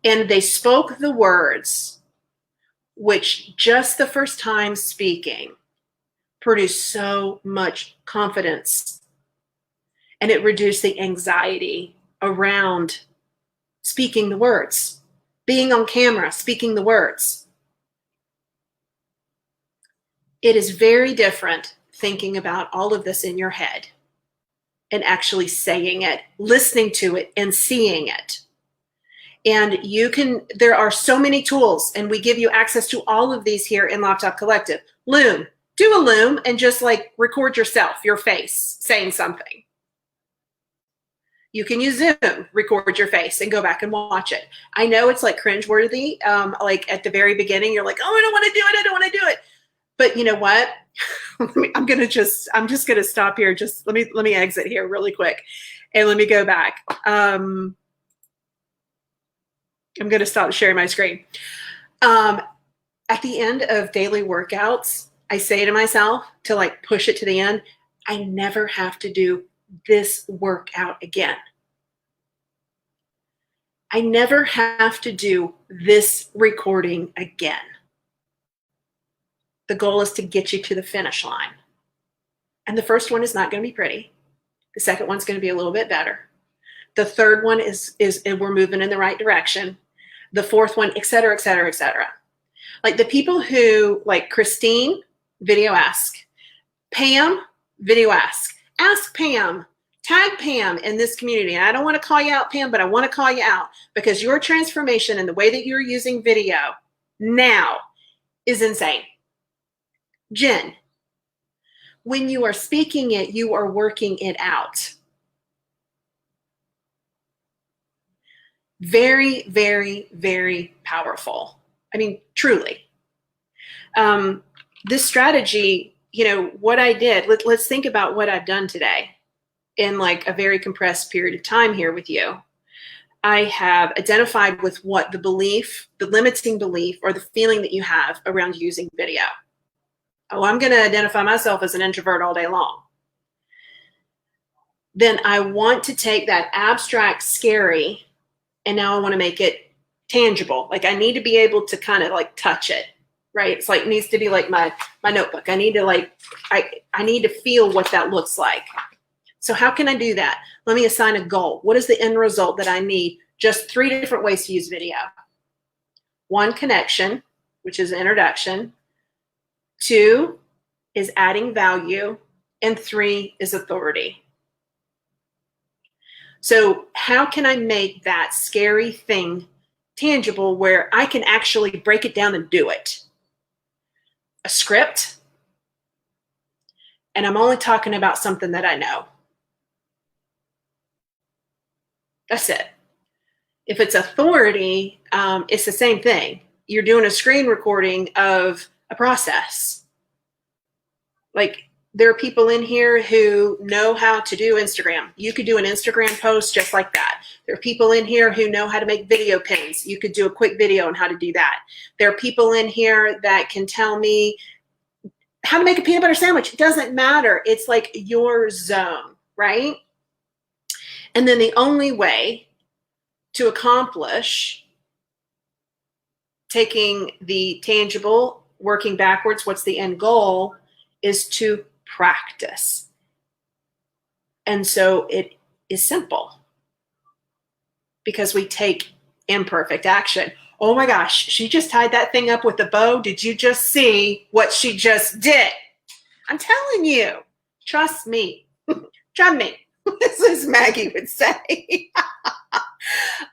And they spoke the words, which just the first time speaking produced so much confidence. And it reduced the anxiety around speaking the words, being on camera, speaking the words. It is very different thinking about all of this in your head and actually saying it, listening to it, and seeing it. And there are so many tools, and we give you access to all of these here in Laptop Collective. Loom, do a Loom and just like record yourself, your face, saying something. You can use Zoom, record your face and go back and watch it. I know it's like cringeworthy. Like at the very beginning, you're like, oh, I don't want to do it. I don't want to do it. But you know what? I'm just going to stop here. Just let me exit here really quick and let me go back. I'm going to stop sharing my screen. At the end of daily workouts, I say to myself to like push it to the end, I never have to do this workout again. I never have to do this recording again. The goal is to get you to the finish line. And the first one is not going to be pretty. The second one's going to be a little bit better. The third one is we're moving in the right direction. The fourth one, et cetera, et cetera, et cetera. Like the people who, like Christine, video ask. Pam, video ask. Ask Pam. Tag Pam in this community. And I don't want to call you out, Pam, but I want to call you out because your transformation and the way that you're using video now is insane. Jen, when you are speaking it, you are working it out. Very, very, very powerful. I mean, truly. This strategy, what I did, let's think about what I've done today in like a very compressed period of time here with you. I have identified with what the limiting belief or the feeling that you have around using video. Oh, I'm going to identify myself as an introvert all day long. Then I want to take that abstract, scary, and now I want to make it tangible. Like I need to be able to kind of like touch it, right? It's like, it needs to be like my notebook. I need to I need to feel what that looks like. So how can I do that? Let me assign a goal. What is the end result that I need? Just 3 different ways to use video. 1, connection, which is an introduction. 2 is adding value. And 3 is authority. So how can I make that scary thing tangible where I can actually break it down and do it? A script. And I'm only talking about something that I know. That's it. If it's authority, it's the same thing. You're doing a screen recording of a process. Like there are people in here who know how to do Instagram. You could do an Instagram post just like that. There are people in here who know how to make video pins. You could do a quick video on how to do that. There are people in here that can tell me how to make a peanut butter sandwich. It doesn't matter. It's like your zone, right? And then the only way to accomplish taking the tangible, working backwards, what's the end goal, is to practice. And so it is simple because we take imperfect action. Oh my gosh, she just tied that thing up with a bow. Did you just see what she just did? I'm telling you, trust me, trust me. This is Maggie would say.